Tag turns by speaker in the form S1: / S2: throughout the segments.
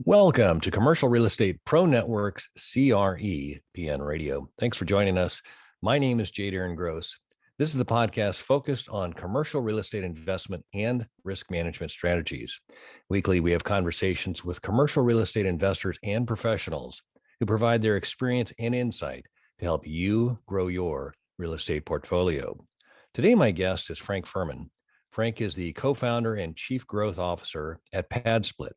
S1: Welcome to Commercial Real Estate Pro Network's CRE PN Radio. Thanks for joining us. My name is Jade Aaron Gross. This is the podcast focused on commercial real estate investment and risk management strategies. Weekly, we have conversations with commercial real estate investors and professionals who provide their experience and insight to help you grow your real estate portfolio. Today, my guest is Frank Furman. Frank is the co-founder and chief growth officer at PadSplit,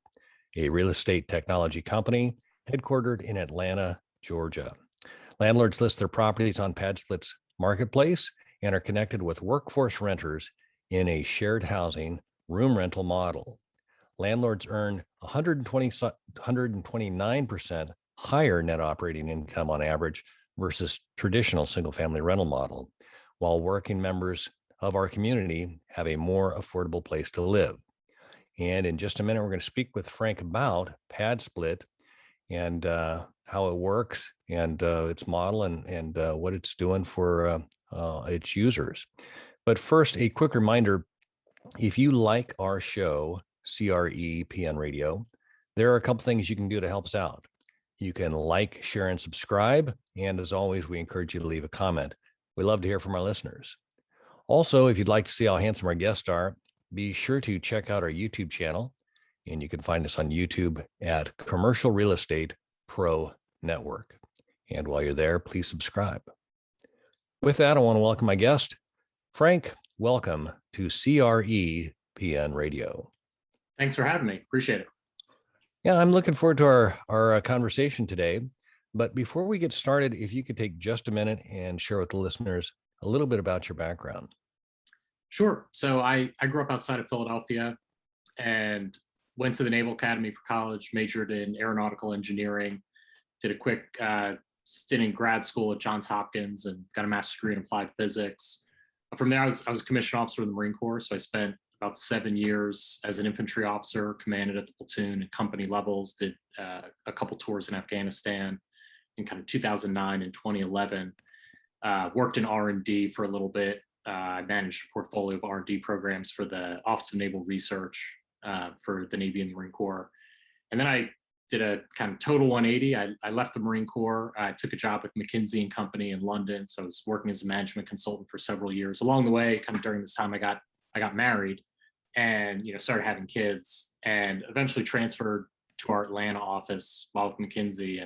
S1: a real estate technology company headquartered in Atlanta, Georgia. Landlords list their properties on PadSplit's marketplace and are connected with workforce renters in a shared housing room rental model. Landlords earn 129% higher net operating income on average versus traditional single-family rental model, while working members of our community have a more affordable place to live. And in just a minute, we're going to speak with Frank about PadSplit and how it works and its model and what it's doing for its users. But first, a quick reminder, if you like our show, CRE PN Radio, there are a couple things you can do to help us out. You can like, share, and subscribe. And as always, we encourage you to leave a comment. We love to hear from our listeners. Also, if you'd like to see how handsome our guests are, be sure to check out our YouTube channel, and you can find us on YouTube at Commercial Real Estate Pro Network. And while you're there, please subscribe. With that, I want to welcome my guest, Frank. Welcome to CRE PN Radio.
S2: Thanks for having me. Appreciate it.
S1: Yeah, I'm looking forward to our conversation today. But before we get started, if you could take just a minute and share with the listeners a little bit about your background.
S2: Sure. So I grew up outside of Philadelphia and went to the Naval Academy for college, majored in aeronautical engineering, did a quick stint in grad school at Johns Hopkins and got a master's degree in applied physics. From there, I was a commissioned officer in the Marine Corps. So I spent about 7 years as an infantry officer, commanded at the platoon and company levels, did a couple tours in Afghanistan in kind of 2009 and 2011, worked in R&D for a little bit. I managed a portfolio of R&D programs for the Office of Naval Research for the Navy and the Marine Corps. And then I did a kind of total 180. I left the Marine Corps. I took a job with McKinsey & Company in London. So I was working as a management consultant for several years. Along the way, kind of during this time, I got married and started having kids, and eventually transferred to our Atlanta office while with McKinsey.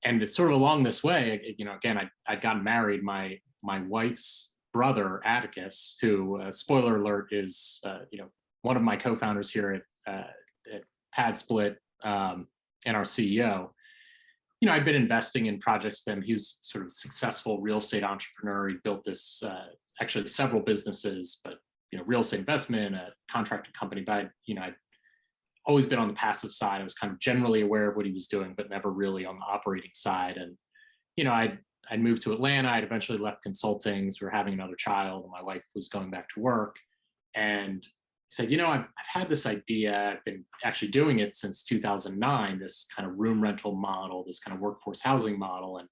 S2: And it's sort of along this way, again, I'd gotten married. My wife's brother, Atticus, who, spoiler alert, is one of my co-founders here at PadSplit and our CEO. I'd been investing in projects with him. He was sort of a successful real estate entrepreneur. He built this, actually several businesses, but real estate investment, a contracting company. But I'd always been on the passive side. I was kind of generally aware of what he was doing, but never really on the operating side. And, I'd moved to Atlanta. I'd eventually left consulting. So we were having another child, and my wife was going back to work. And he said, I've had this idea. I've been actually doing it since 2009, this kind of room rental model, this kind of workforce housing model. And,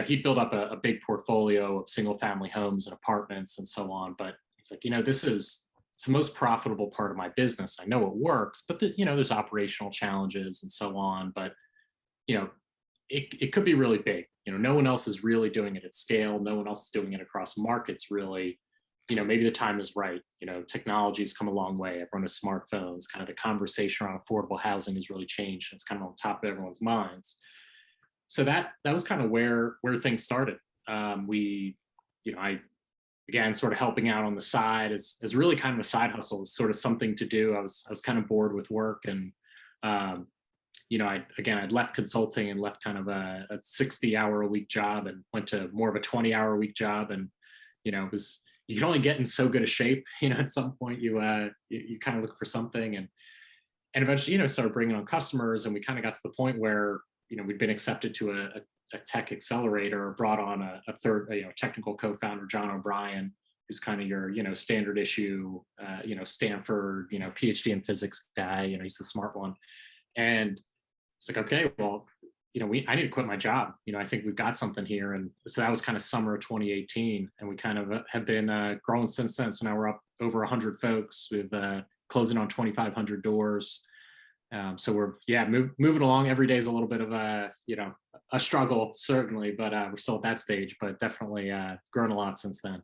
S2: he'd built up a big portfolio of single family homes and apartments and so on. But he's like, it's the most profitable part of my business. I know it works, but there's operational challenges and so on. But it could be really big. No one else is really doing it at scale. No one else is doing it across markets, really. Maybe the time is right. Technology's come a long way. Everyone has smartphones. Kind of the conversation around affordable housing has really changed. It's kind of on top of everyone's minds. So that was kind of where things started. I began sort of helping out on the side as really kind of a side hustle, was sort of something to do. I was kind of bored with work, and I'd left consulting and left kind of a 60-hour-a-week job and went to more of a 20-hour-a-week job. And you can only get in so good a shape. At some point you kind of look for something, and eventually started bringing on customers, and we kind of got to the point where we'd been accepted to a tech accelerator, brought on a third, technical co-founder, John O'Brien, who's kind of your, standard issue, Stanford, PhD in physics guy. He's the smart one. And it's like, okay, well, I need to quit my job. I think we've got something here. And so that was kind of summer of 2018. And we kind of have been growing since then. So now we're up over 100 folks. We have closing on 2,500 doors. So we're moving along. Every day is a little bit of a struggle, certainly, but we're still at that stage. But definitely grown a lot since then.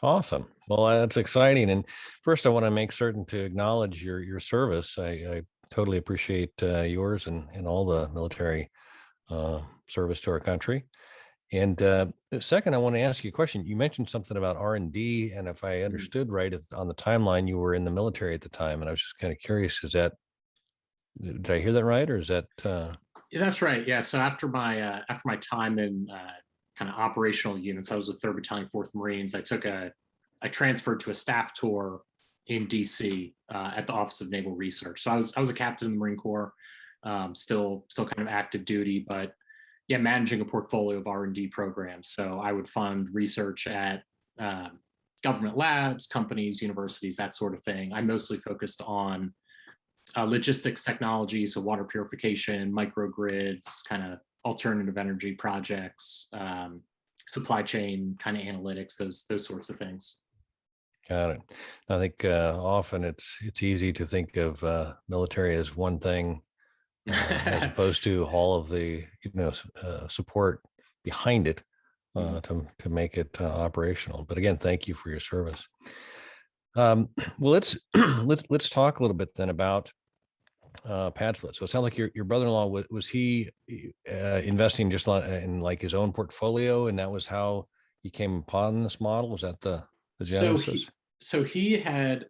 S1: Awesome. Well, that's exciting. And first, I want to make certain to acknowledge your service. I totally appreciate yours and all the military service to our country. And second, I want to ask you a question. You mentioned something about R&D, and if I understood right, on the timeline, you were in the military at the time, and I was just kind of curious. Did I hear that right, or is that?
S2: Yeah, that's right. Yeah. So after my time in kind of operational units, I was with 3rd Battalion, 4th Marines. I transferred to a staff tour in DC at the Office of Naval Research. So I was a captain in the Marine Corps, still kind of active duty, but yeah, managing a portfolio of R&D programs. So I would fund research at government labs, companies, universities, that sort of thing. I mostly focused on logistics technology, so water purification, microgrids, kind of alternative energy projects, supply chain kind of analytics, those sorts of things.
S1: Got it. I think often it's easy to think of military as one thing, as opposed to all of the support behind it to make it operational. But again, thank you for your service. Well, let's talk a little bit then about PadSplit. So it sounds like your brother-in-law was he investing just in like his own portfolio, and that was how he came upon this model? Was that the genesis?
S2: So he had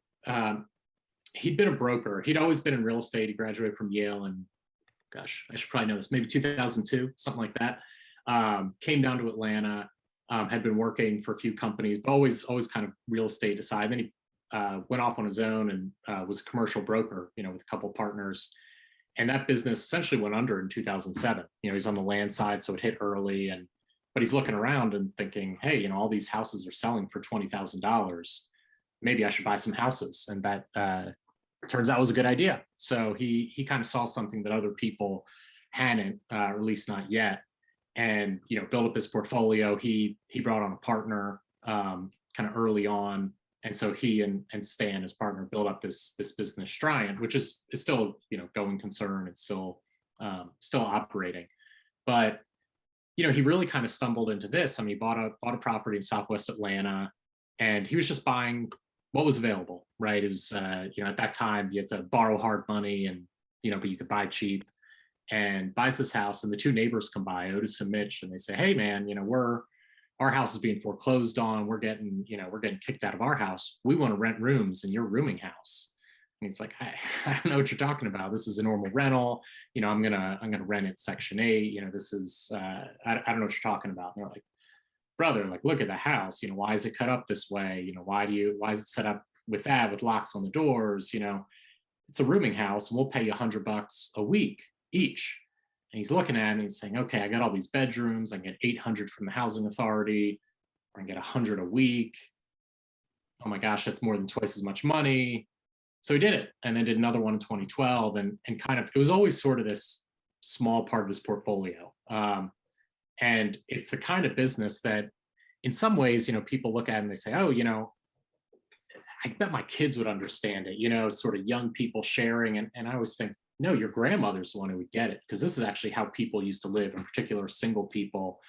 S2: he'd been a broker. He'd always been in real estate. He graduated from Yale, and gosh, I should probably know this, maybe 2002, something like that. Came down to Atlanta, had been working for a few companies, but always kind of real estate aside. Then he went off on his own and was a commercial broker, with a couple of partners. And that business essentially went under in 2007. He's on the land side, so it hit early. But he's looking around and thinking, hey, all these houses are selling for $20,000. Maybe I should buy some houses. And that turns out was a good idea. So he kind of saw something that other people hadn't, or at least not yet, and built up his portfolio. He brought on a partner kind of early on, and so he and Stan, his partner, built up this business Striant, which is still going concern. It's still operating, but he really kind of stumbled into this. I mean, he bought a property in Southwest Atlanta, and he was just buying what was available, right? It was, at that time you had to borrow hard money and, but you could buy cheap, and buys this house. And the two neighbors come by, Otis and Mitch, and they say, hey man, our house is being foreclosed on. We're getting kicked out of our house. We want to rent rooms in your rooming house. And he's like, I don't know what you're talking about. This is a normal rental. I'm gonna rent it Section 8. This is, I don't know what you're talking about. And they're like, brother, like, look at the house. Why is it cut up this way? Why is it set up with locks on the doors? It's a rooming house, and we'll pay you $100 a week each. And he's looking at me and saying, okay, I got all these bedrooms. I can get 800 from the housing authority, or I can get 100 a week. Oh my gosh, that's more than twice as much money. So he did it, and then did another one in 2012, and kind of, it was always sort of this small part of his portfolio. And it's the kind of business that in some ways, people look at it and they say, oh, I bet my kids would understand it, sort of young people sharing. And I always think, no, your grandmother's the one who would get it, because this is actually how people used to live, in particular single people,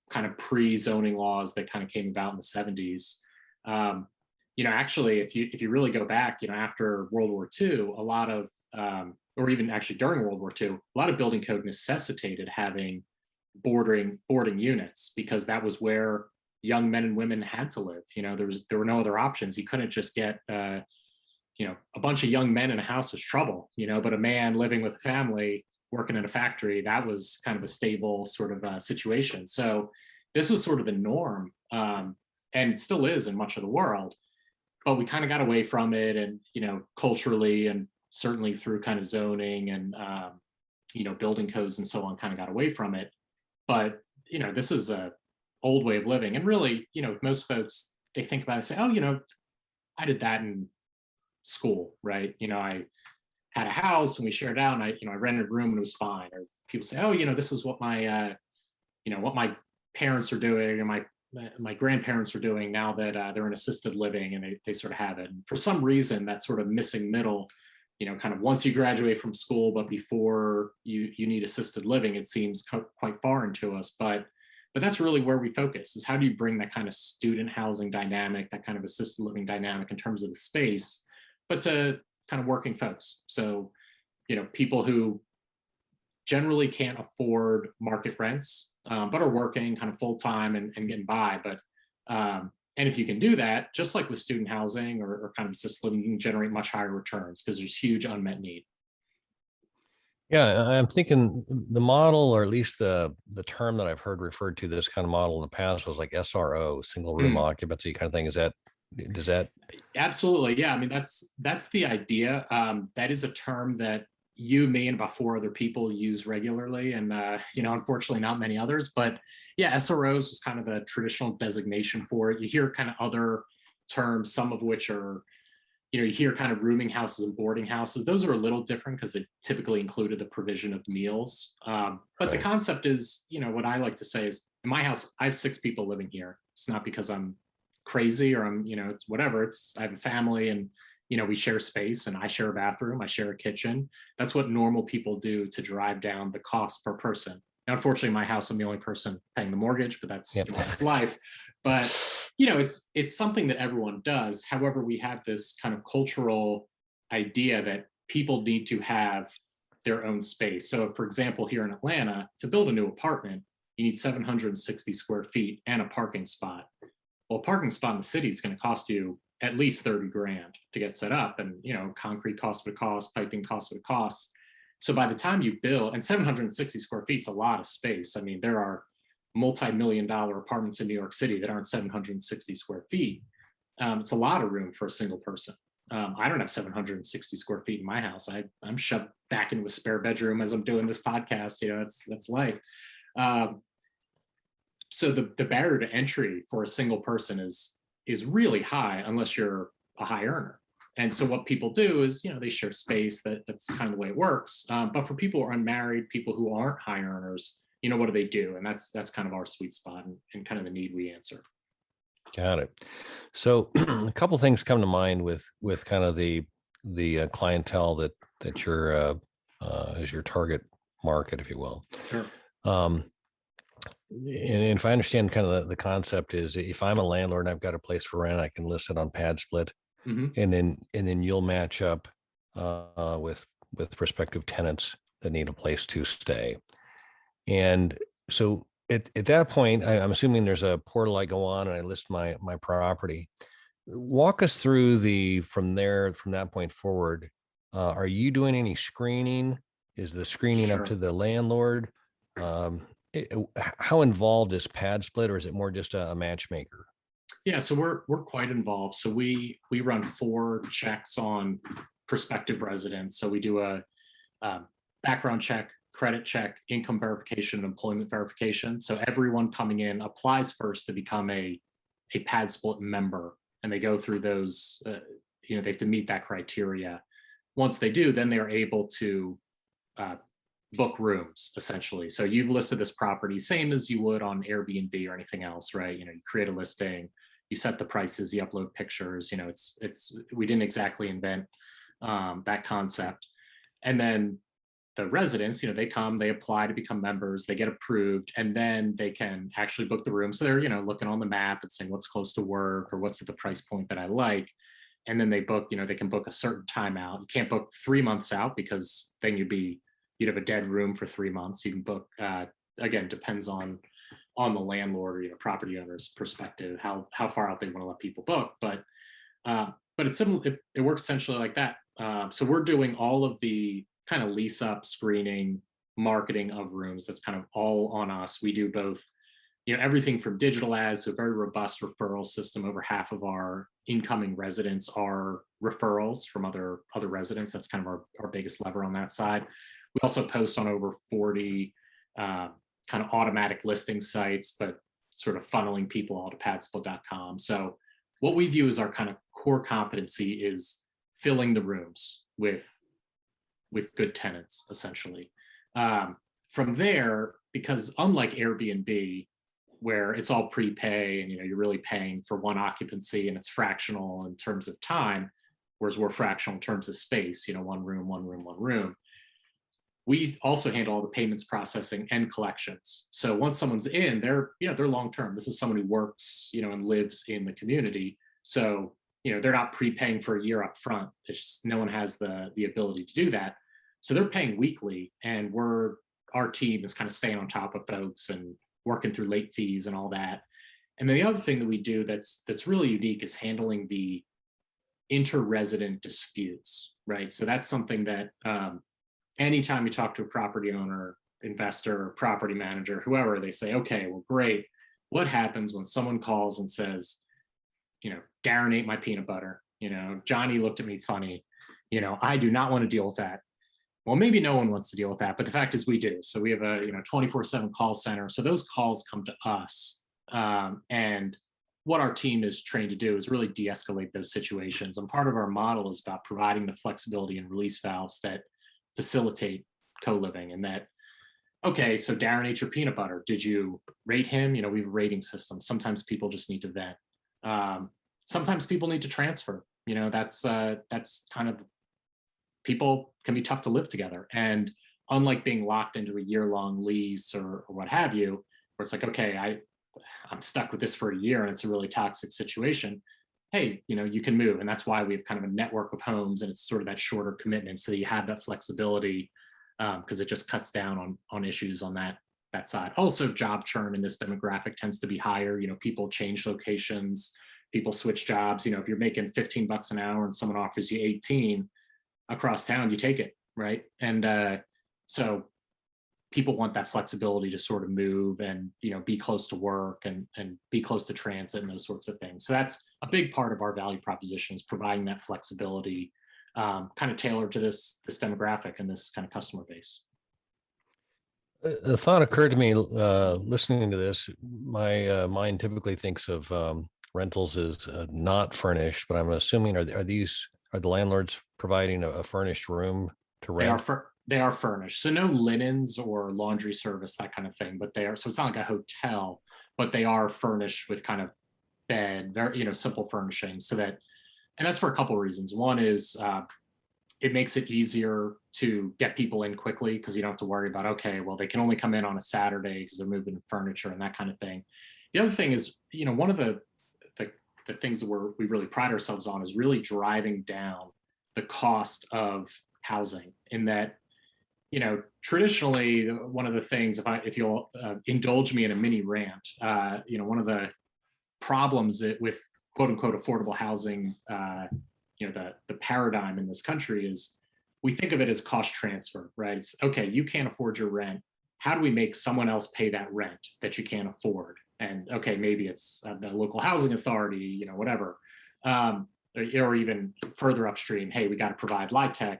S2: kind of pre-zoning laws that kind of came about in the 70s. Actually, if you really go back, after World War II, a lot of, or even actually during World War II, a lot of building code necessitated having boarding units, because that was where young men and women had to live. There were no other options. You couldn't just get a bunch of young men in a house was trouble, but a man living with a family working in a factory, that was kind of a stable sort of situation. So this was sort of the norm, and it still is in much of the world, but we kind of got away from it. And culturally, and certainly through kind of zoning and building codes and so on, kind of got away from it. But this is a old way of living. And really, most folks, they think about it and say, oh, I did that in school, right? I had a house and we shared out, and I rented a room and it was fine. Or people say, oh, this is what my what my parents are doing, or my grandparents are doing now that they're in assisted living, and they sort of have it. And for some reason, that sort of missing middle, kind of once you graduate from school, but before you need assisted living, it seems quite foreign to us. But that's really where we focus, is how do you bring that kind of student housing dynamic, that kind of assisted living dynamic in terms of the space, but to kind of working folks. So, people who generally can't afford market rents, but are working kind of full time and getting by. But and if you can do that, just like with student housing or kind of assisted living, you can generate much higher returns because there's huge unmet need.
S1: Yeah, I'm thinking the model, or at least the term that I've heard referred to this kind of model in the past, was like SRO, single room occupancy kind of thing. Does that?
S2: Absolutely. Yeah. I mean, that's the idea. That is a term that you, me, and about 4 other people use regularly. And, unfortunately not many others, but yeah, SROs was kind of the traditional designation for it. You hear kind of other terms, some of which are, you hear kind of rooming houses and boarding houses. Those are a little different because it typically included the provision of meals. But the concept is, what I like to say is, in my house, I have 6 people living here. It's not because I'm crazy or I'm, it's whatever. I have a family, and, we share space, and I share a bathroom, I share a kitchen. That's what normal people do to drive down the cost per person. Now, unfortunately, in my house, I'm the only person paying the mortgage, but that's that's life. But it's something that everyone does. However, we have this kind of cultural idea that people need to have their own space. So, for example, here in Atlanta, to build a new apartment, you need 760 square feet and a parking spot. Well, a parking spot in the city is going to cost you at least 30 grand to get set up, and concrete costs what it costs, piping costs what it costs. So by the time you build, and 760 square feet is a lot of space. I mean, there are multi-million-dollar apartments in New York City that aren't 760 square feet. It's a lot of room for a single person. I don't have 760 square feet in my house. I'm shoved back into a spare bedroom as I'm doing this podcast. That's life. So the barrier to entry for a single person is really high unless you're a high earner. And so what people do is, they share space. That's kind of the way it works. But for people who are unmarried, people who aren't high earners, what do they do? And that's kind of our sweet spot and kind of the need we answer.
S1: Got it. So a couple things come to mind with kind of the clientele that you're is your target market, if you will.
S2: Sure.
S1: And if I understand kind of the concept is, if I'm a landlord and I've got a place for rent, I can list it on PadSplit, and then you'll match up with prospective tenants that need a place to stay. And so at that point, I'm assuming there's a portal I go on and I list my property. Walk us through from that point forward. Are you doing any screening? Is the screening up to the landlord? How involved is PadSplit, or is it more just a matchmaker?
S2: Yeah, so we're quite involved. So we run 4 checks on prospective residents. So we do a background check, credit check, income verification, and employment verification. So everyone coming in applies first to become a PadSplit member, and they go through those. They have to meet that criteria. Once they do, then they are able to book rooms, essentially. So you've listed this property, same as you would on Airbnb or anything else, right? You create a listing, you set the prices, you upload pictures. We didn't exactly invent that concept. And then the residents, they come, they apply to become members, they get approved, and then they can actually book the room. So they're, looking on the map and saying what's close to work or what's at the price point that I like. And then they book, they can book a certain time out. You can't book 3 months out because then you'd have a dead room for 3 months. You can book, again, depends on the landlord or property owner's perspective, how far out they want to let people book. But it's similar. It works essentially like that. So we're doing all of the kind of lease up, screening, marketing of rooms. That's kind of all on us. We do both, everything from digital ads to a very robust referral system. Over half of our incoming residents are referrals from other residents. That's kind of our biggest lever on that side. We also post on over 40 kind of automatic listing sites, but sort of funneling people all to padsplit.com. So what we view as our kind of core competency is filling the rooms with good tenants, essentially. From there, because unlike Airbnb, where it's all prepay and you're really paying for one occupancy and it's fractional in terms of time, whereas we're fractional in terms of space, one room, one room, one room. We also handle all the payments processing and collections. So once someone's in, they're long-term. This is someone who works, and lives in the community. So, they're not prepaying for a year up front. It's just no one has the ability to do that. So they're paying weekly, and our team is kind of staying on top of folks and working through late fees and all that. And then the other thing that we do that's really unique is handling the inter-resident disputes, right? So that's something that anytime you talk to a property owner, investor, property manager, whoever, they say, okay, well, great. What happens when someone calls and says, Darren ate my peanut butter, Johnny looked at me funny, I do not want to deal with that. Well, maybe no one wants to deal with that, but the fact is we do. So we have a 24/7 call center. So those calls come to us. And what our team is trained to do is really de-escalate those situations. And part of our model is about providing the flexibility and release valves that facilitate co-living. And that, okay, so Darren ate your peanut butter. Did you rate him? We have a rating system. Sometimes people just need to vent. Sometimes people need to transfer. That's kind of, people can be tough to live together. And unlike being locked into a year-long lease or what have you, where it's like, okay, I'm stuck with this for a year and it's a really toxic situation. Hey, you can move. And that's why we have kind of a network of homes, and it's sort of that shorter commitment. So you have that flexibility because it just cuts down on issues on that side. Also, job churn in this demographic tends to be higher. People change locations, people switch jobs. If you're making $15 an hour and someone offers you 18 across town, you take it, right? And so people want that flexibility to sort of move and be close to work and be close to transit and those sorts of things. So that's a big part of our value proposition, is providing that flexibility, kind of tailored to this demographic and this kind of customer base.
S1: A thought occurred to me listening to this. My mind typically thinks of rentals as not furnished, but I'm assuming are the landlords providing a furnished room to rent?
S2: They are furnished. So no linens or laundry service, that kind of thing, but so it's not like a hotel, but they are furnished with kind of bed, very, simple furnishings, and that's for a couple of reasons. One is it makes it easier to get people in quickly because you don't have to worry about, okay, well, they can only come in on a Saturday because they're moving furniture and that kind of thing. The other thing is, one of the things that we really pride ourselves on is really driving down the cost of housing, in that, traditionally, one of the things, if you'll indulge me in a mini rant, one of the problems with quote unquote affordable housing, the paradigm in this country is we think of it as cost transfer, right? It's okay, you can't afford your rent. How do we make someone else pay that rent that you can't afford? And okay, maybe it's the local housing authority, whatever. Or even further upstream, hey, we got to provide LIHTC,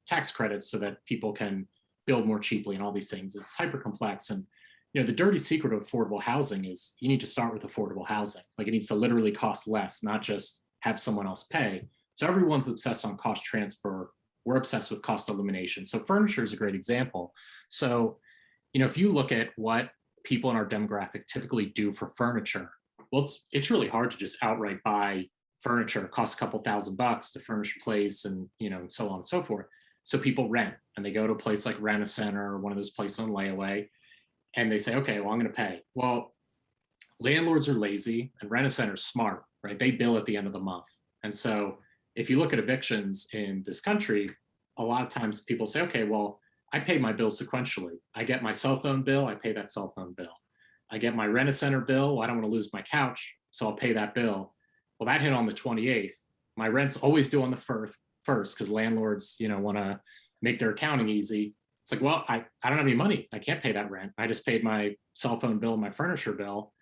S2: tax credits so that people can build more cheaply and all these things. It's hyper complex. And, the dirty secret of affordable housing is you need to start with affordable housing. Like, it needs to literally cost less, not just have someone else pay. So everyone's obsessed on cost transfer. We're obsessed with cost elimination. So furniture is a great example. So, if you look at what people in our demographic typically do for furniture, well, it's really hard to just outright buy furniture. It costs a couple $1,000 to furnish a place, and and so on and so forth. So people rent, and they go to a place like Rent-A-Center or one of those places on layaway, and they say, okay, well, I'm going to pay. Well, landlords are lazy and Rent-A-Center is smart, right? They bill at the end of the month. And so if you look at evictions in this country, a lot of times people say, okay, well, I pay my bill sequentially. I get my cell phone bill, I pay that cell phone bill. I get my Rent-A-Center bill, well, I don't want to lose my couch, so I'll pay that bill. Well, that hit on the 28th. My rent's always due on the first because landlords, want to make their accounting easy. It's like, well, I don't have any money. I can't pay that rent. I just paid my cell phone bill, my furniture bill.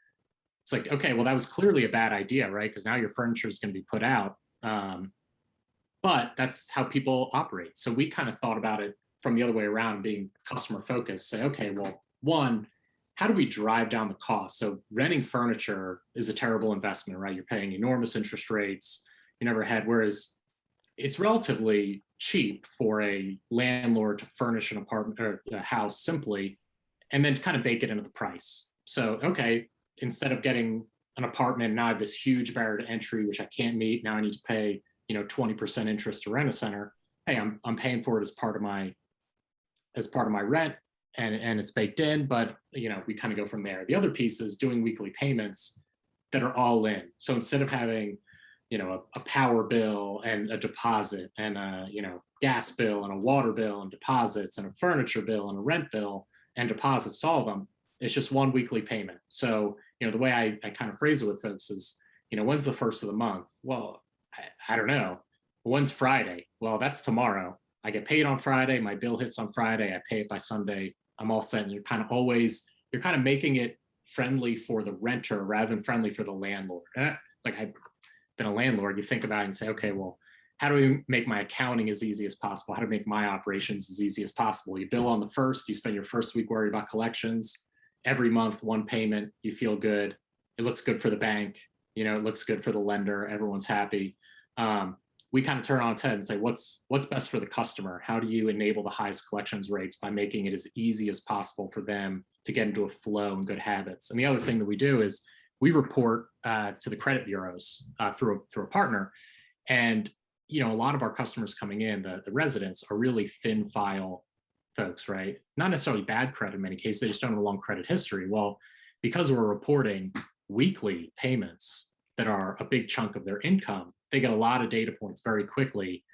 S2: It's like, okay, well, that was clearly a bad idea, right? Because now your furniture is going to be put out. But that's how people operate. So we kind of thought about it from the other way around, being customer focused. Say, okay, well, one, how do we drive down the cost? So renting furniture is a terrible investment, right? You're paying enormous interest rates you never had, whereas it's relatively cheap for a landlord to furnish an apartment or a house simply, and then kind of bake it into the price. So, okay, instead of getting an apartment, now I have this huge barrier to entry, which I can't meet. Now I need to pay, 20% interest to rent a center. Hey, I'm paying for it as part of my rent, and it's baked in, but we kind of go from there. The other piece is doing weekly payments that are all in. So instead of having a power bill and a deposit and a gas bill and a water bill and deposits and a furniture bill and a rent bill and deposits, all of them, it's just one weekly payment. So the way I kind of phrase it with folks is, when's the first of the month? Well, I don't know. When's Friday? Well, that's tomorrow. I get paid on Friday, my bill hits on Friday, I pay it by Sunday, I'm all set. And you're kind of making it friendly for the renter rather than friendly for the landlord. And I've been a landlord, you think about it and say, okay, well, how do we make my accounting as easy as possible? How to make my operations as easy as possible? You bill on the first, you spend your first week worried about collections. Every month, one payment, you feel good. It looks good for the bank. It looks good for the lender. Everyone's happy. We kind of turn on its head and say, what's best for the customer? How do you enable the highest collections rates by making it as easy as possible for them to get into a flow and good habits? And the other thing that we do is we report to the credit bureaus through a partner. And, a lot of our customers coming in, the residents are really thin file folks, right? Not necessarily bad credit in many cases, they just don't have a long credit history. Well, because we're reporting weekly payments that are a big chunk of their income, they get a lot of data points very quickly,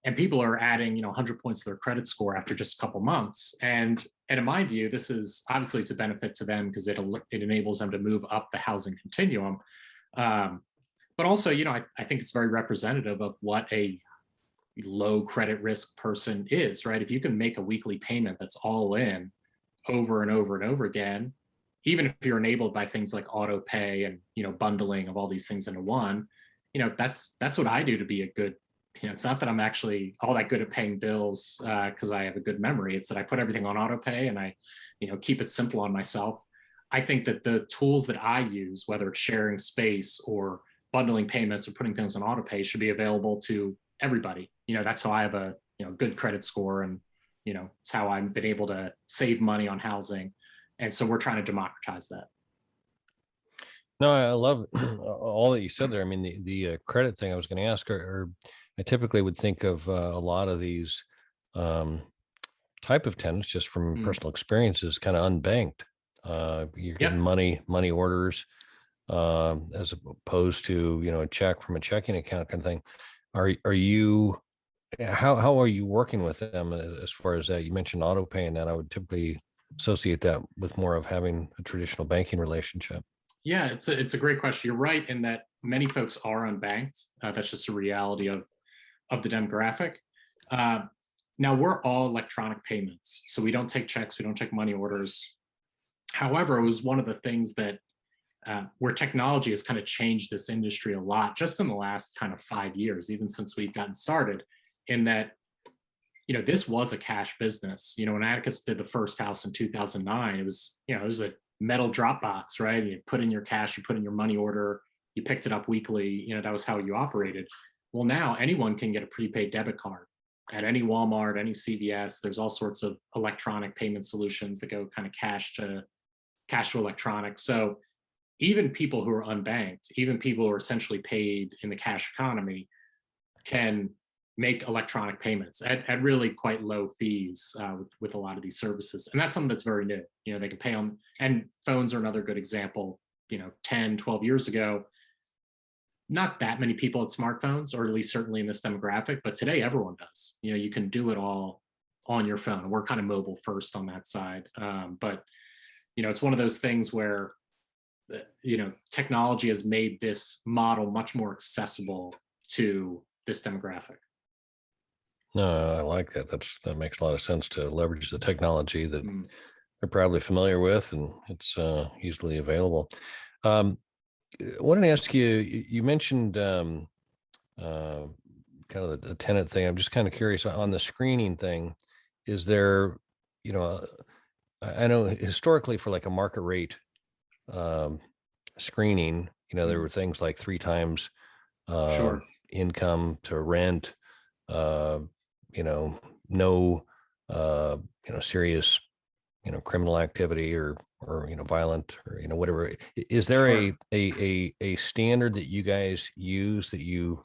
S2: and people are adding 100 points to their credit score after just a couple months. And in my view, this is obviously, it's a benefit to them because it enables them to move up the housing continuum. But also, I think it's very representative of what a low credit risk person is, right? If you can make a weekly payment that's all in over and over and over again, even if you're enabled by things like auto pay and bundling of all these things into one, that's what I do to be a good, it's not that I'm actually all that good at paying bills because I have a good memory. It's that I put everything on auto pay and I keep it simple on myself. I think that the tools that I use, whether it's sharing space or bundling payments or putting things on auto pay, should be available to everybody. That's how I have a good credit score, and it's how I've been able to save money on housing. And so we're trying to democratize that.
S1: No, I love all that you said there. I mean, the credit thing I was going to ask, or I typically would think of a lot of these type of tenants, just from personal experiences, kind of unbanked. You're getting money orders as opposed to a check from a checking account kind of thing. Are you? How are you working with them as far as that? You mentioned auto pay, and that I would typically associate that with more of having a traditional banking relationship.
S2: Yeah, it's a great question. You're right in that many folks are unbanked. That's just a reality of the demographic. Now we're all electronic payments, so we don't take checks, we don't take money orders. However, it was one of the things that where technology has kind of changed this industry a lot, just in the last kind of 5 years, even since we've gotten started. In that, this was a cash business. When Atticus did the first house in 2009, it was a metal drop box, right? You put in your cash, you put in your money order, you picked it up weekly. That was how you operated. Well, now anyone can get a prepaid debit card at any Walmart, any CVS. There's all sorts of electronic payment solutions that go kind of cash to electronic. So even people who are unbanked, even people who are essentially paid in the cash economy, can make electronic payments at really quite low fees with a lot of these services. And that's something that's very new. They can pay on, and phones are another good example. 10, 12 years ago, not that many people had smartphones, or at least certainly in this demographic, but today everyone does. You can do it all on your phone. We're kind of mobile first on that side. But it's one of those things where technology has made this model much more accessible to this demographic.
S1: No, I like that. That makes a lot of sense, to leverage the technology that they're probably familiar with, and it's easily available. I wanted to ask you, you mentioned kind of the tenant thing. I'm just kind of curious on the screening thing. Is there, I know historically for like a market rate screening, there were things like 3 times income to rent, no serious, criminal activity or violent, or whatever. Is there
S2: Sure.
S1: a standard that you guys use, that you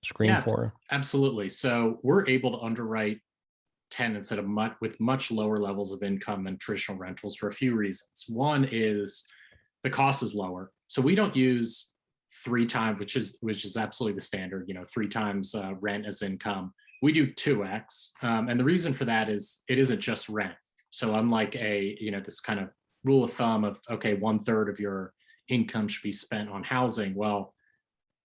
S1: screen
S2: Yeah,
S1: for?
S2: absolutely. So we're able to underwrite tenants at with much lower levels of income than traditional rentals for a few reasons. One is the cost is lower. So we don't use 3 times, which is absolutely the standard, 3 times rent as income. We do 2x. And the reason for that is it isn't just rent. So unlike this kind of rule of thumb of, okay, 1/3 of your income should be spent on housing. Well,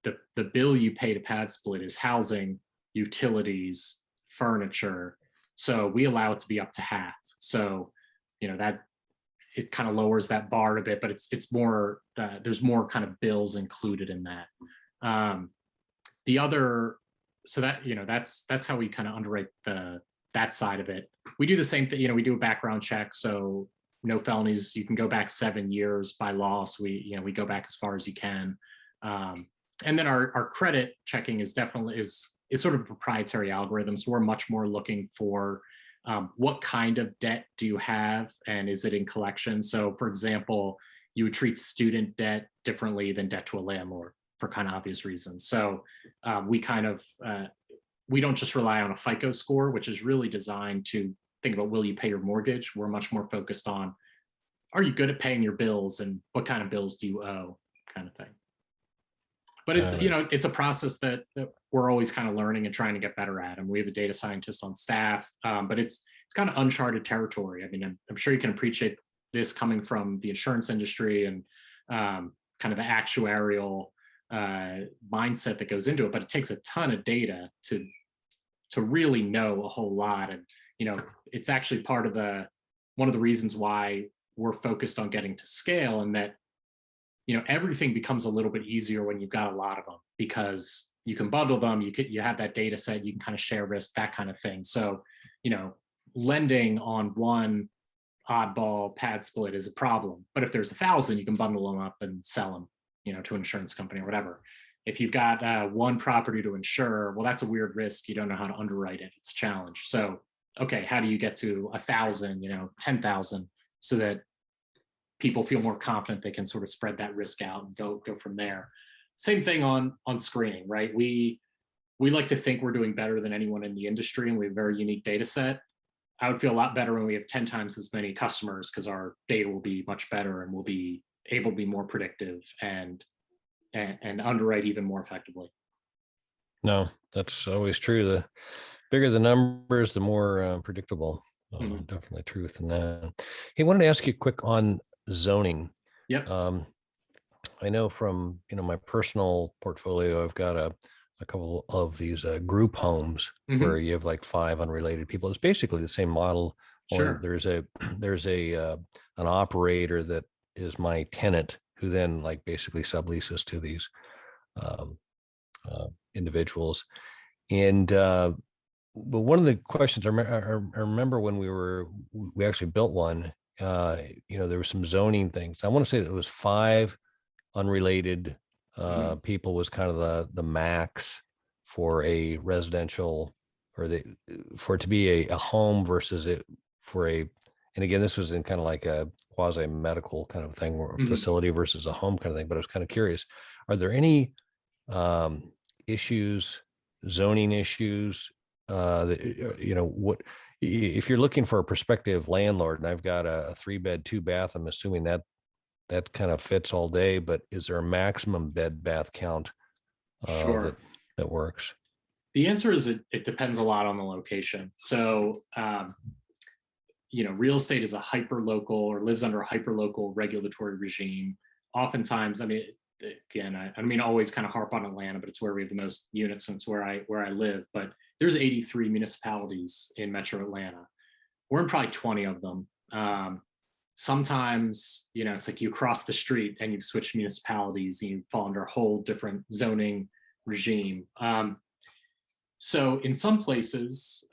S2: the bill you pay to PadSplit is housing, utilities, furniture. So we allow it to be up to half. So, that it kind of lowers that bar a bit, but it's more, there's more kind of bills included in that. The other, so that, that's how we kind of underwrite that side of it. We do the same thing, we do a background check. So no felonies, you can go back 7 years by law. So we go back as far as you can. And then our credit checking is definitely is sort of a proprietary algorithm. So we're much more looking for what kind of debt do you have, and is it in collection? So for example, you would treat student debt differently than debt to a landlord for kind of obvious reasons. So we don't just rely on a FICO score, which is really designed to think about, will you pay your mortgage? We're much more focused on, are you good at paying your bills, and what kind of bills do you owe, kind of thing. But it's, it's a process that we're always kind of learning and trying to get better at. And we have a data scientist on staff, but it's kind of uncharted territory. I mean, I'm sure you can appreciate this coming from the insurance industry and kind of the actuarial mindset that goes into it. But it takes a ton of data to really know a whole lot. And it's actually one of the reasons why we're focused on getting to scale, and that everything becomes a little bit easier when you've got a lot of them, because you can bundle them, you have that data set, you can kind of share risk, that kind of thing. So, lending on one oddball PadSplit is a problem, but if there's 1,000, you can bundle them up and sell them, to an insurance company or whatever. If you've got one property to insure, well, that's a weird risk. You don't know how to underwrite it. It's a challenge. So, okay, how do you get to 1,000, 10,000, so that people feel more confident they can sort of spread that risk out and go from there. Same thing on screening, right? We like to think we're doing better than anyone in the industry, and we have a very unique data set. I would feel a lot better when we have 10 times as many customers, because our data will be much better, and we'll be able to be more predictive and underwrite even more effectively.
S1: No, that's always true. The bigger the numbers, the more predictable. Definitely truth in that. Hey, wanted to ask you quick on zoning.
S2: Yep.
S1: I know from my personal portfolio, I've got a couple of these group homes where you have like 5 unrelated people. It's basically the same model.
S2: Sure.
S1: There's an operator that is my tenant, who then like basically subleases to these individuals. And but one of the questions I remember when we actually built one, there were some zoning things. I want to say that it was 5 unrelated people was kind of the max for a residential, or for it to be a home versus it for and again, this was in kind of like a quasi medical kind of thing, or a facility versus a home kind of thing. But I was kind of curious, are there any issues, zoning issues, what if you're looking for a prospective landlord, and I've got a 3-bed 2-bath, I'm assuming that kind of fits all day, but is there a maximum bed bath count
S2: Sure.
S1: that works?
S2: The answer is it depends a lot on the location. So real estate is a hyper local, or lives under a hyper local regulatory regime. Oftentimes, I mean, again, I mean, always kind of harp on Atlanta, but it's where we have the most units, and it's where I live. But there's 83 municipalities in Metro Atlanta. We're in probably 20 of them. Sometimes, it's like you cross the street and you've switched municipalities, and you fall under a whole different zoning regime. So in some places,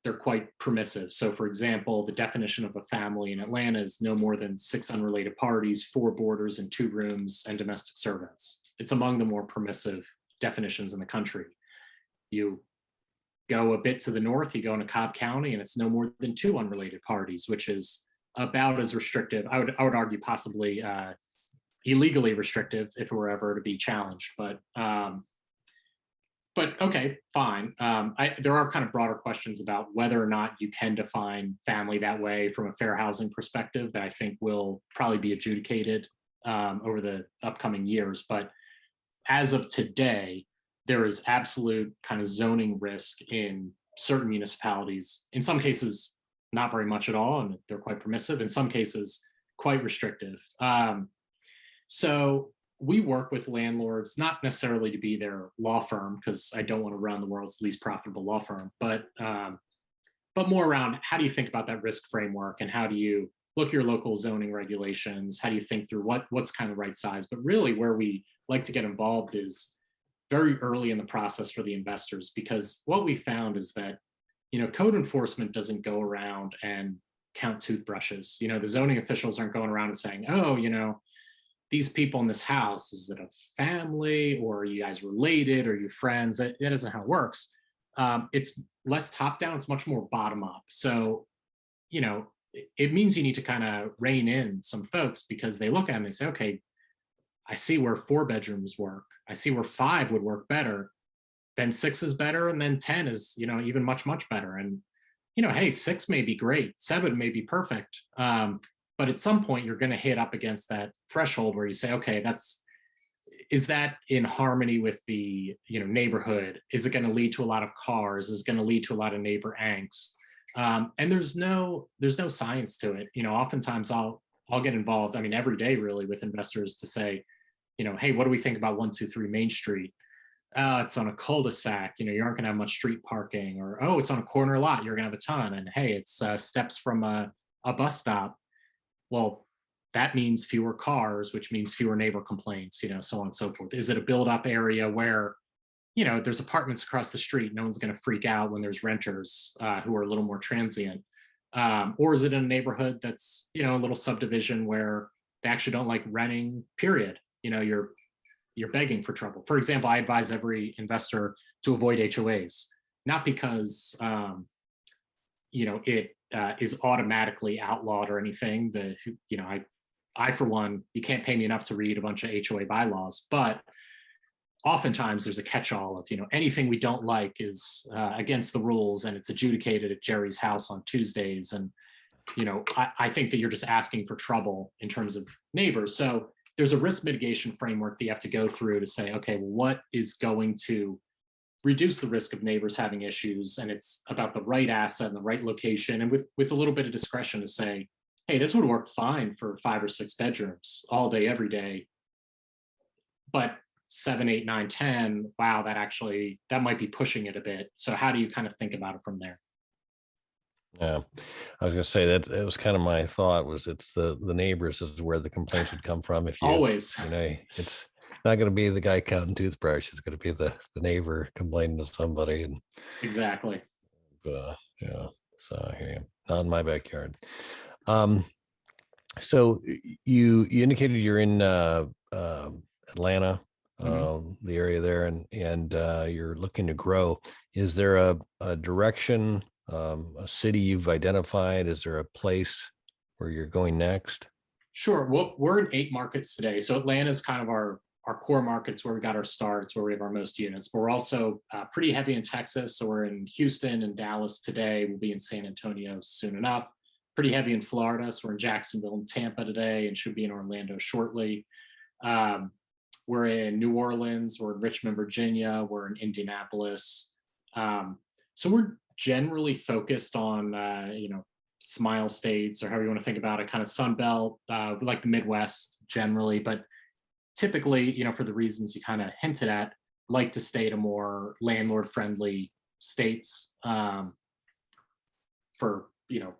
S2: they're quite permissive. So for example, the definition of a family in Atlanta is no more than 6 unrelated parties, 4 boarders and 2 rooms, and domestic servants. It's among the more permissive definitions in the country. You go a bit to the north, you go into Cobb County, and it's no more than 2 unrelated parties, which is about as restrictive. I would argue possibly illegally restrictive if it were ever to be challenged. But okay, fine. There are kind of broader questions about whether or not you can define family that way from a fair housing perspective that I think will probably be adjudicated over the upcoming years. But as of today, there is absolute kind of zoning risk in certain municipalities. In some cases, not very much at all, and they're quite permissive. In some cases, quite restrictive. So we work with landlords, not necessarily to be their law firm, because I don't want to run the world's least profitable law firm, but more around how do you think about that risk framework, and how do you look at your local zoning regulations? How do you think through what's kind of right size? But really, where we like to get involved is very early in the process for the investors, because what we found is that code enforcement doesn't go around and count toothbrushes. The zoning officials aren't going around and saying, oh, these people in this house, is it a family, or are you guys related, or are you friends? That isn't how it works. It's less top down, it's much more bottom up. So, it means you need to kind of rein in some folks, because they look at them and say, okay, I see where 4 bedrooms work. I see where 5 would work better. Then 6 is better. And then 10 is, even much, much better. And, hey, 6 may be great. 7 may be perfect. But at some point you're going to hit up against that threshold where you say, okay, is that in harmony with the neighborhood? Is it going to lead to a lot of cars? Is it going to lead to a lot of neighbor angst? And there's no science to it. Oftentimes I'll get involved, every day really, with investors to say, hey, what do we think about 123 Main Street? It's on a cul-de-sac, you aren't going to have much street parking. Or, oh, it's on a corner lot, you're going to have a ton. And hey, it's steps from a bus stop. Well, that means fewer cars, which means fewer neighbor complaints, so on and so forth. Is it a build-up area where, there's apartments across the street, no one's going to freak out when there's renters who are a little more transient? Or is it in a neighborhood that's, a little subdivision where they actually don't like renting, period? You're begging for trouble. For example, I advise every investor to avoid HOAs, not because, it is automatically outlawed or anything. I, for one, you can't pay me enough to read a bunch of HOA bylaws, but oftentimes there's a catch-all of, anything we don't like is against the rules, and it's adjudicated at Jerry's house on Tuesdays. And, I think that you're just asking for trouble in terms of neighbors. So there's a risk mitigation framework that you have to go through to say, okay, well, what is going to reduce the risk of neighbors having issues? And it's about the right asset and the right location, and with a little bit of discretion to say, hey, this would work fine for 5 or 6 bedrooms all day, every day. But 7, 8, 9, 10, wow, that might be pushing it a bit. So how do you kind of think about it from there?
S1: Yeah, I was going to say that it was kind of my thought, was it's the neighbors is where the complaints would come from. If you
S2: Always,
S1: it's not going to be the guy counting toothbrush. It's going to be the neighbor complaining to somebody. And
S2: exactly.
S1: Yeah, so I hear you. Not in my backyard. So you indicated you're in Atlanta, the area there, and you're looking to grow. Is there a direction, a city you've identified? Is there a place where you're going next?
S2: Sure. Well, we're in 8 markets today. So Atlanta is kind of our core markets, where we got our starts, where we have our most units. But we're also pretty heavy in Texas. So we're in Houston and Dallas today. We'll be in San Antonio soon enough. Pretty heavy in Florida. So we're in Jacksonville and Tampa today, and should be in Orlando shortly. We're in New Orleans. We're in Richmond, Virginia. We're in Indianapolis. So we're generally focused on, smile states, or however you want to think about it, kind of Sun Belt, like the Midwest generally. But typically, for the reasons you kind of hinted at, like to stay to more landlord-friendly states for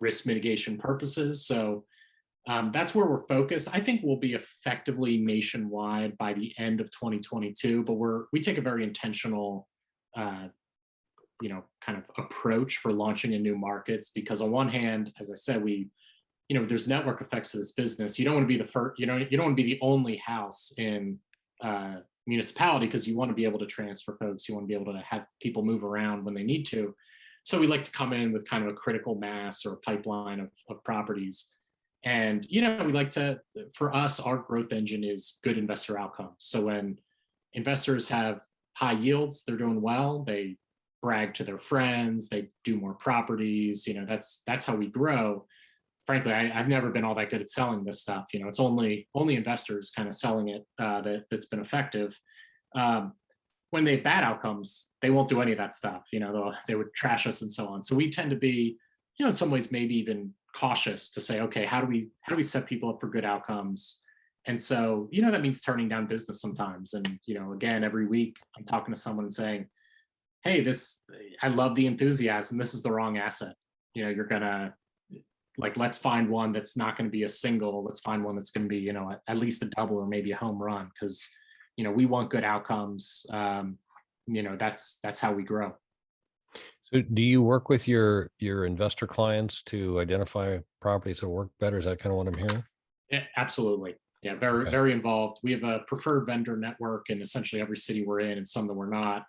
S2: risk mitigation purposes. So that's where we're focused. I think we'll be effectively nationwide by the end of 2022, but we take a very intentional kind of approach for launching in new markets, because on one hand, as I said, there's network effects to this business. You don't want to be the first, you don't want to be the only house in municipality, because you want to be able to transfer folks. You want to be able to have people move around when they need to. So we like to come in with kind of a critical mass or a pipeline of properties. And, we like to, for us, our growth engine is good investor outcomes. So when investors have high yields, they're doing well, they brag to their friends, they do more properties, that's how we grow. Frankly, I've never been all that good at selling this stuff. It's only investors kind of selling it that's been effective. When they have bad outcomes, they won't do any of that stuff. They would trash us and so on. So we tend to be, in some ways, maybe even cautious to say, okay, how do we set people up for good outcomes? And so, that means turning down business sometimes. And, again, every week I'm talking to someone and saying, hey, I love the enthusiasm. This is the wrong asset. You're gonna, let's find one that's not going to be a single. Let's find one that's going to be, at least a double or maybe a home run, because, we want good outcomes. That's how we grow.
S1: So do you work with your investor clients to identify properties that work better? Is that kind of what I'm hearing?
S2: Yeah, absolutely. Yeah, very, very involved. We have a preferred vendor network in essentially every city we're in, and some that we're not,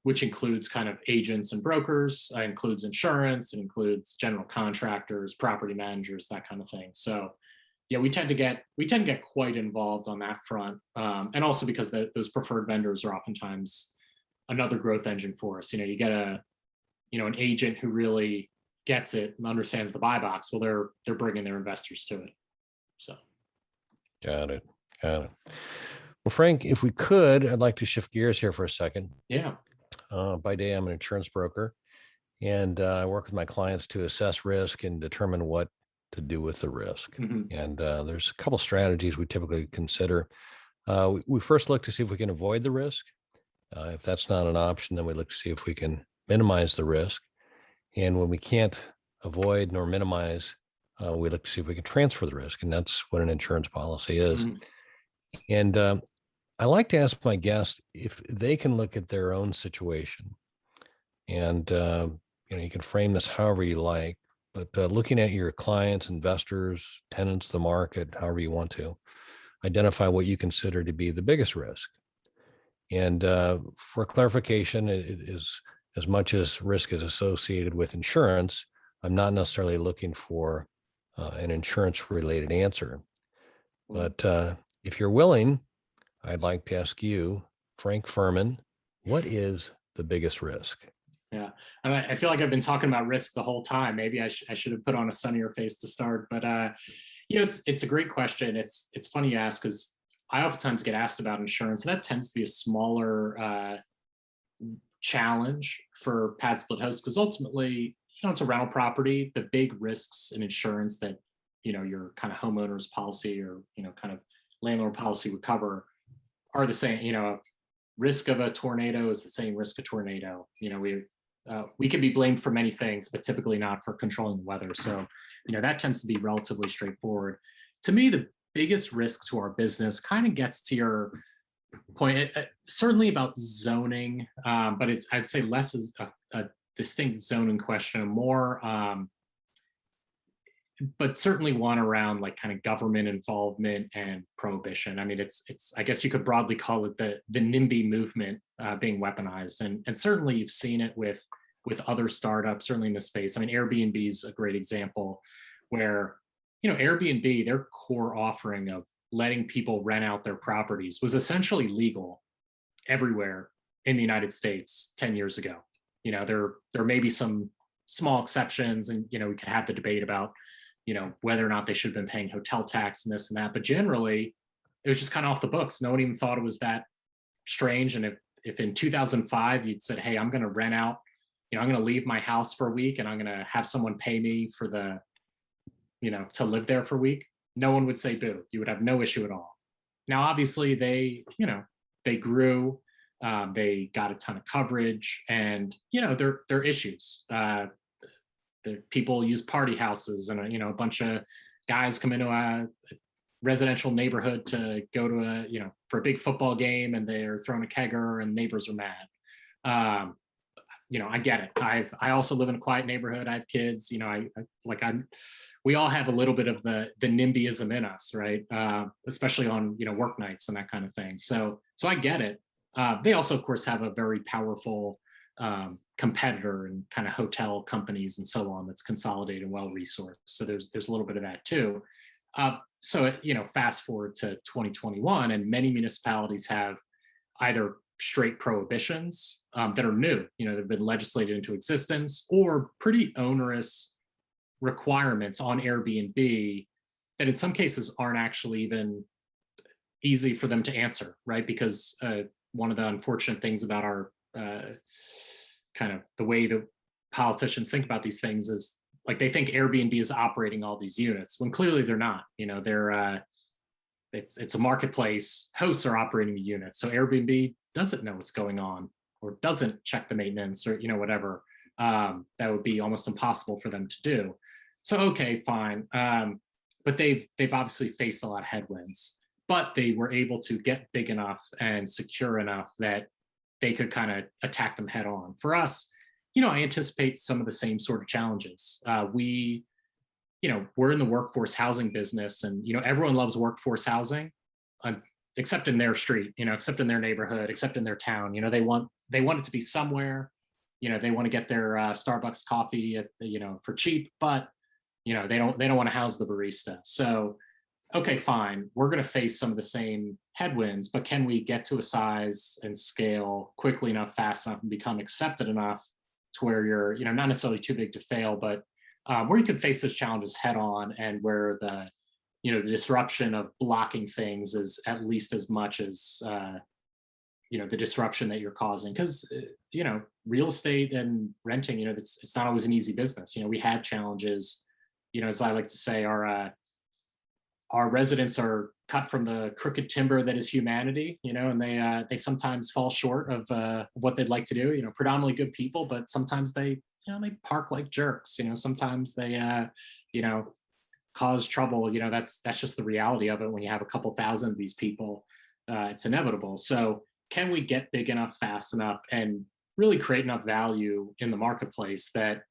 S2: which includes kind of agents and brokers, includes insurance, it includes general contractors, property managers, that kind of thing. So yeah, we tend to get quite involved on that front, and also because those preferred vendors are oftentimes another growth engine for us. You get an agent who really gets it and understands the buy box. Well, they're bringing their investors to it. So.
S1: Got it. Well, Frank, if we could, I'd like to shift gears here for a second.
S2: Yeah.
S1: By day, I'm an insurance broker, and I work with my clients to assess risk and determine what to do with the risk.
S2: Mm-hmm.
S1: And there's a couple strategies we typically consider. We first look to see if we can avoid the risk. If that's not an option, then we look to see if we can minimize the risk. And when we can't avoid nor minimize, we look to see if we can transfer the risk. And that's what an insurance policy is.
S2: Mm-hmm.
S1: And I like to ask my guests if they can look at their own situation. And, you can frame this however you like, but looking at your clients, investors, tenants, the market, however you want to, identify what you consider to be the biggest risk. And for clarification, it is as much as risk is associated with insurance, I'm not necessarily looking for an insurance-related answer. But if you're willing, I'd like to ask you, Frank Furman, what is the biggest risk?
S2: Yeah, I feel like I've been talking about risk the whole time. Maybe I should have put on a sunnier face to start. But it's a great question. It's funny you ask, because I oftentimes get asked about insurance, and that tends to be a smaller challenge for PadSplit hosts, because ultimately, it's a rental property. The big risks in insurance that your kind of homeowner's policy or kind of landlord policy would cover are the same. Risk of a tornado is the same risk of tornado. We can be blamed for many things, but typically not for controlling the weather. So, that tends to be relatively straightforward. To me, the biggest risk to our business kind of gets to your point, certainly about zoning, but I'd say less is a distinct zoning question, more, but certainly one around like kind of government involvement and prohibition. I mean, it's I guess you could broadly call it the NIMBY movement being weaponized, and certainly you've seen it with other startups, certainly in the space. I mean, Airbnb is a great example where Airbnb, their core offering of letting people rent out their properties was essentially legal everywhere in the United States 10 years ago. There may be some small exceptions, and we could have the debate about whether or not they should have been paying hotel tax and this and that, but generally it was just kind of off the books. No one even thought it was that strange. And if in 2005 you'd said, hey, I'm going to rent out, I'm going to leave my house for a week and I'm going to have someone pay me for to live there for a week, no one would say boo. You would have no issue at all. Now, obviously they grew, they got a ton of coverage, and there are issues. People use party houses, and a bunch of guys come into a residential neighborhood to go to for a big football game, and they're throwing a kegger, and neighbors are mad. I get it. I also live in a quiet neighborhood. I have kids. We all have a little bit of the NIMBYism in us, right? Especially on work nights and that kind of thing. So I get it. They also, of course, have a very powerful competitor and kind of hotel companies and so on that's consolidated and well resourced. So there's a little bit of that too. So fast forward to 2021, and many municipalities have either straight prohibitions that are new, they've been legislated into existence, or pretty onerous requirements on Airbnb that in some cases aren't actually even easy for them to answer, right? Because one of the unfortunate things about our kind of the way the politicians think about these things is like they think Airbnb is operating all these units when clearly they're not. They're it's a marketplace. Hosts are operating the units, so Airbnb doesn't know what's going on or doesn't check the maintenance or whatever. That would be almost impossible for them to do. So okay, fine. But they've obviously faced a lot of headwinds, but they were able to get big enough and secure enough that they could kind of attack them head on. For us, I anticipate some of the same sort of challenges. We're in the workforce housing business, and everyone loves workforce housing, except in their street, except in their neighborhood, except in their town. They want it to be somewhere. They want to get their Starbucks coffee at for cheap, but they don't want to house the barista. So okay, fine, we're going to face some of the same headwinds, but can we get to a size and scale quickly enough, fast enough, and become accepted enough to where you're not necessarily too big to fail, but where you can face those challenges head on, and where the the disruption of blocking things is at least as much as the disruption that you're causing. Because real estate and renting, it's not always an easy business. We have challenges. As I like to say, our residents are cut from the crooked timber that is humanity, and they sometimes fall short of what they'd like to do. Predominantly good people, but sometimes they park like jerks. Sometimes they cause trouble. That's just the reality of it. When you have a couple thousand of these people, it's inevitable. So can we get big enough, fast enough, and really create enough value in the marketplace that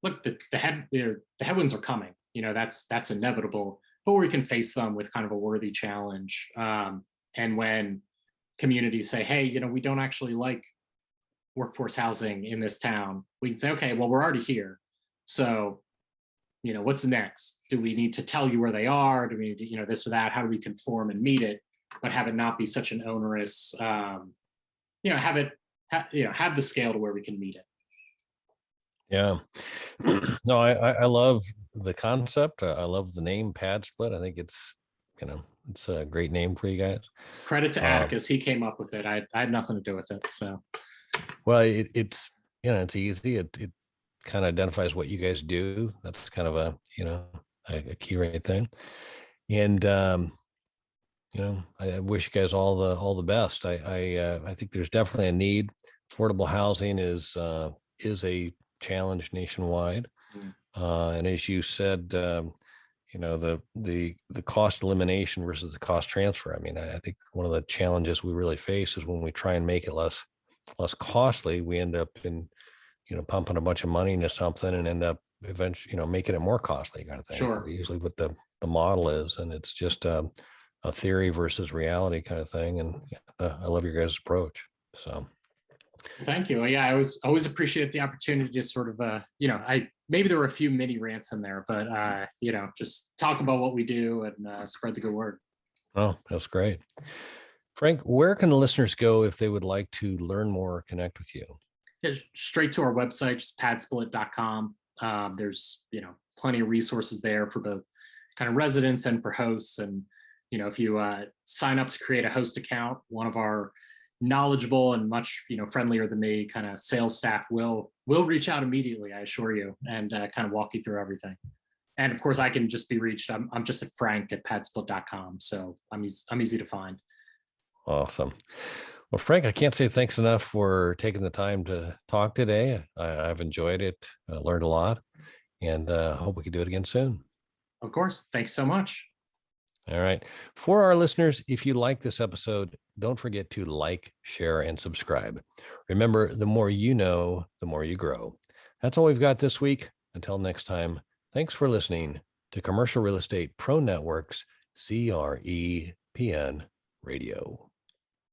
S2: look, the headwinds are coming. That's inevitable. But we can face them with kind of a worthy challenge. And when communities say, hey, we don't actually like workforce housing in this town, we can say, okay, well, we're already here. So, what's next? Do we need to tell you where they are? Do we need to, this or that? How do we conform and meet it, but have it not be such an onerous, have the scale to where we can meet it.
S1: Yeah. No, I love the concept. I love the name PadSplit. I think it's a great name for you guys.
S2: Credit to Atticus. He came up with it. I had nothing to do with it. So,
S1: well, it's easy. It kind of identifies what you guys do. That's kind of a key right thing. And I wish you guys all the best. I think there's definitely a need. Affordable housing is a challenge nationwide. And as you said, the cost elimination versus the cost transfer. I mean, I think one of the challenges we really face is when we try and make it less costly, we end up in, pumping a bunch of money into something and end up eventually, making it more costly kind of thing.
S2: Sure.
S1: Usually what the model is, and it's just a theory versus reality kind of thing. And I love your guys' approach. So.
S2: Thank you. Yeah, I always appreciate the opportunity to sort of, maybe there were a few mini rants in there, but, just talk about what we do and spread the good word.
S1: Oh, that's great. Frank, where can the listeners go if they would like to learn more or connect with you?
S2: Straight to our website, just padsplit.com. There's, plenty of resources there for both kind of residents and for hosts. And, if you sign up to create a host account, one of our knowledgeable and much friendlier than me kind of sales staff will reach out immediately, I assure you, and kind of walk you through everything. And of course I can just be reached. I'm just at frank@padsplit.com, so I'm easy to find. Awesome.
S1: Well, Frank, I can't say thanks enough for taking the time to talk today. I've enjoyed it, learned a lot, and hope we can do it again soon.
S2: Of course. Thanks so much.
S1: All right. For our listeners, if you like this episode, don't forget to like, share, and subscribe. Remember, the more you know, the more you grow. That's all we've got this week. Until next time, thanks for listening to Commercial Real Estate Pro Network's CREPN Radio.